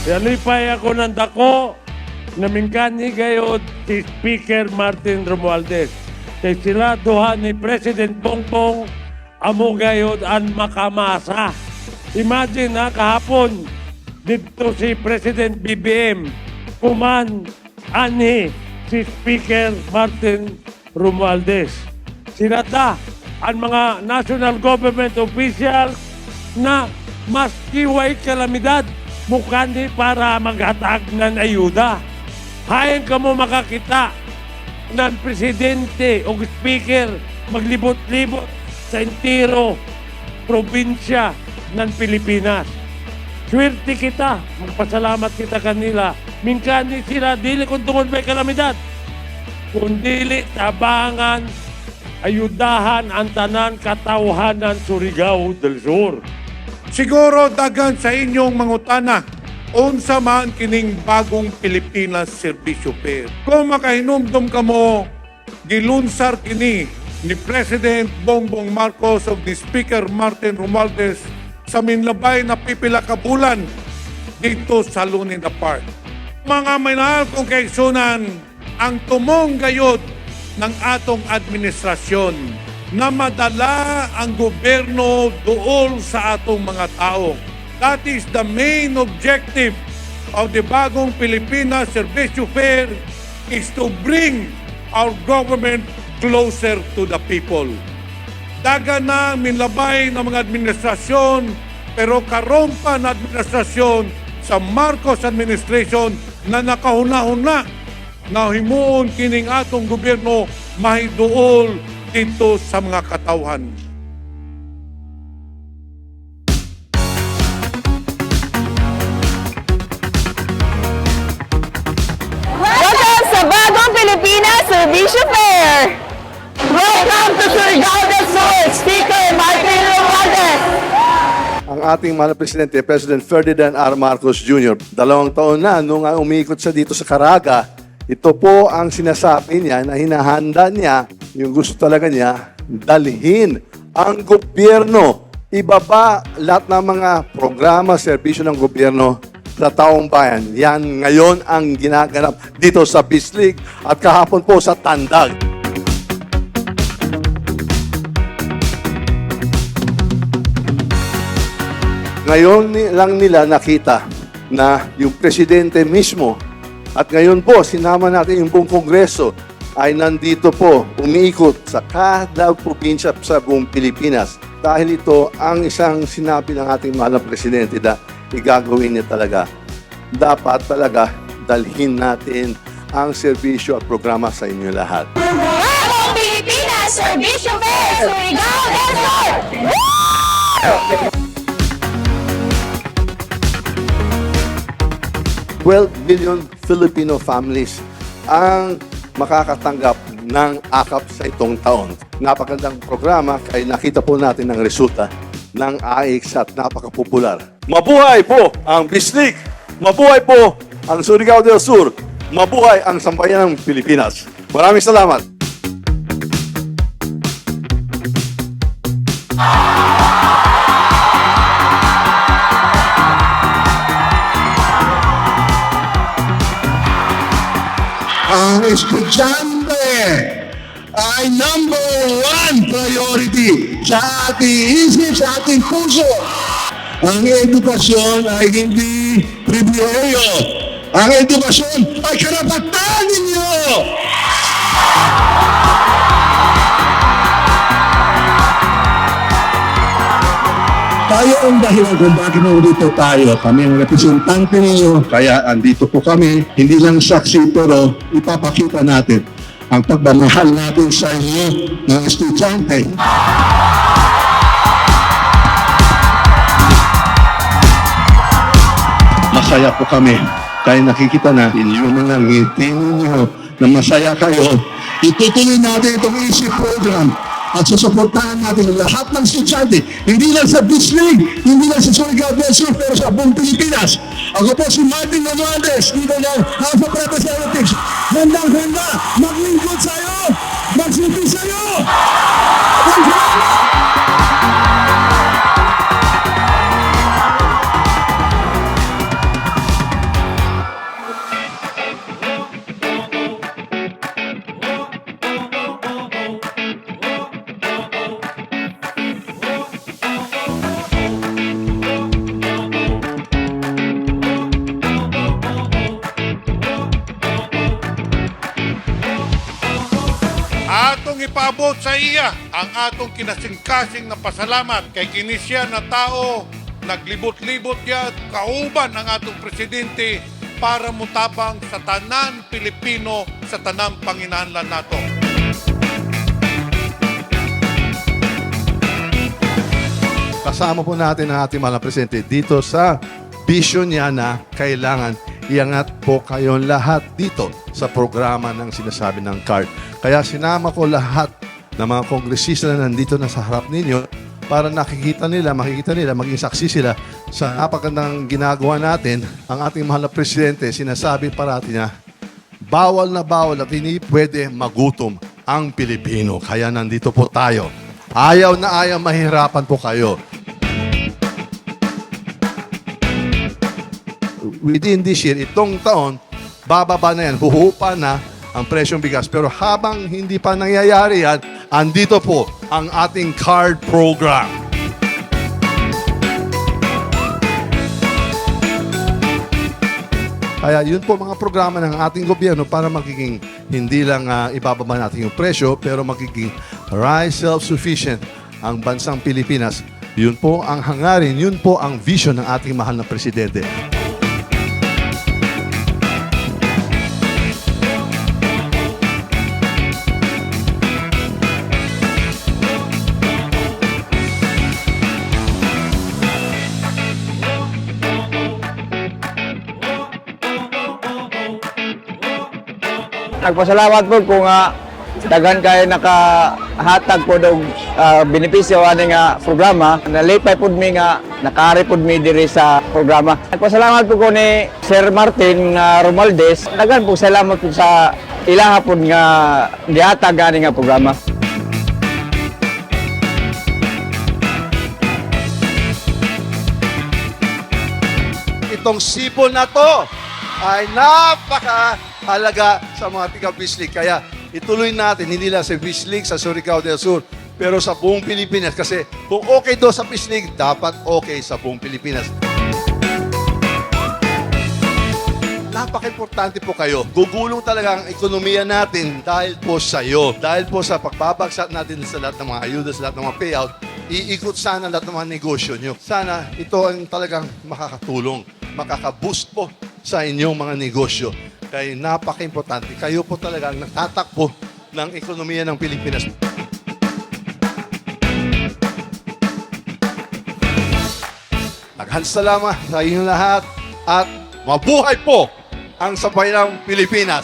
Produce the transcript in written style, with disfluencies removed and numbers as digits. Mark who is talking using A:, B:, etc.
A: Yalipay ako ng dako na mingkani gayod si Speaker Martin Romualdez. Kay sila duha ni President Bongbong amo gayod ang makamasa. Imagine na kahapon dito si President BBM kuman ani si Speaker Martin Romualdez. Sila ta ang mga national government officials na mas kiway kalamidad mukandi para maghatag ng ayuda. Hayan ka mo makakita ng presidente o speaker maglibot-libot sa entero probinsya ng Pilipinas. Swerte kita, magpasalamat kita kanila. Mingkani sila, dili kung tungod may kalamidad. Kung dili tabangan, ayudahan ang tanan katawhanan Surigao del Sur.
B: Siguro dagan sa inyong mangutana, unsa man kining bagong Pilipinas Servisyo Fair. Kung makahinumdum ka mo, gilunsar kini ni President Bongbong Marcos o ni Speaker Martin Romualdez sa minlabay na pipila ka bulan dito sa Luneta Park. Mga minahal kong kaigsunan, ang tumong gayod ng atong administrasyon na madala ang gobyerno dool sa atong mga tao. That is the main objective of the bagong Pilipinas Servisyo Fair is to bring our government closer to the people. Daga na minlabay ng mga administrasyon, pero karon pa na administrasyon sa Marcos administration na nakahuna-huna na himuon kining atong gobyerno mahiduol dito sa mga katawhan.
C: Welcome sa bagong Pilipinas Servisyo Fair! Welcome to Surigao del Sur, Speaker Martin Romualdez!
D: Ang ating mahal na presidente, President Ferdinand R. Marcos Jr., 2 taon na nung umiikot siya dito sa Caraga, ito po ang sinasabi niya na hinahanda niya, yung gusto talaga niya, dalhin ang gobyerno, ibaba lahat ng mga programa, serbisyo ng gobyerno sa taong bayan. Yan ngayon ang ginaganap dito sa Bislig at kahapon po sa Tandag. Ngayon lang nila nakita na yung presidente mismo at ngayon po sinama natin yung buong Kongreso ay nandito po umiikot sa kada probinsya sa buong Pilipinas. Dahil ito ang isang sinabi ng ating mahal na presidente na igagawin niya talaga. Dapat talaga dalhin natin ang serbisyo at programa sa inyo lahat.
C: Bagong Pilipinas Servisyo Fair, Surigao del Sur!
D: 12 billion Filipino families ang makakatanggap ng AKAP sa itong taon. Napakagandang programa kaya nakita po natin ang resulta ng AIX at napakapopular. Mabuhay po ang Bislig! Mabuhay po ang Surigao del Sur! Mabuhay ang sambayan ng Pilipinas! Maraming salamat!
E: Ang estudyante ay number 1 priority sa ating isip, sa ating puso. Ang edukasyon ay hindi pribileyo. Ang edukasyon ay karapatan ninyo. Tayo ang dahilan kung bakit nandito tayo. Kami ang representante ninyo, kaya andito po kami. Hindi lang saksi, pero ipapakita natin ang pagmamahal natin sa inyo ng estudyante. Masaya po kami. Kaya nakikita natin yung mga ngiti ninyo na masaya kayo. Itutuloy natin itong EASY program at susuportahan natin lahat ng estudyante, hindi lang sa Bislig, hindi lang sa Surigao del Sur, pero sa buong Pilipinas. Ako po si Martin Romualdez, dito ng House of Representatives. Handang-handa, maglingkod sa'yo, magsilbi sa'yo.
B: atong ipaabot sa iya ang atong kinasing-kasing na pasalamat kay kinisya na tao naglibot-libot ya kauban ang atong presidente para mutabang sa tanan Pilipino sa tanang panginahanglan nato.
D: Kasama po natin ang ating mahal na presidente dito sa vision niya na kailangan iangat po kayong lahat dito sa programa ng sinasabi ng CARD. Kaya sinama ko lahat ng mga kongresista na nandito na sa harap ninyo para makikita nila, maging saksi sila sa napakagandang ginagawa natin. Ang ating mahal na presidente, sinasabi parati niya, bawal na bawal at hindi pwede magutom ang Pilipino. Kaya nandito po tayo. Ayaw na ayaw, mahirapan po kayo. Within this year, itong taon, bababa na yan, huhupa na ang presyong bigas. Pero habang hindi pa nangyayari yan, andito po ang ating CARD program. Kaya yun po mga programa ng ating gobyerno para magiging hindi lang ibababa natin yung presyo, pero magiging rice self-sufficient ang bansang Pilipinas. Yun po ang hangarin, yun po ang vision ng ating mahal na presidente.
F: Nagpasalamat po kung daghan kayo nakahatag po og benepisyo ani nga programa. Nalipay pud mi nga nakaari pud mi diri sa programa. Nagpasalamat po ko ni Sir Martin Romualdez. Daghan po salamat po sa ilaha pud nga gihatag ani nga programa.
D: Itong sipol na to ay napakahalaga sa mga tiga-Bislig. Kaya ituloy natin, hindi lang sa Bislig, sa Surigao del Sur, pero sa buong Pilipinas. Kasi kung okay do sa Bislig, dapat okay sa buong Pilipinas. Napaka-importante po kayo. Gugulong talaga ang ekonomiya natin dahil po sa iyo. Dahil po sa pagbabagsak natin sa lahat ng mga ayuda, sa lahat ng mga payout, iikot sana lahat ng mga negosyo nyo. Sana ito ang talagang makakatulong, makaka-boost po sa inyong mga negosyo. Kaya napaka-importante. Kayo po talaga ang nagtatakbo ng ekonomiya ng Pilipinas. Daghang salamat sa inyong lahat at mabuhay po ang sabay ng Pilipinas.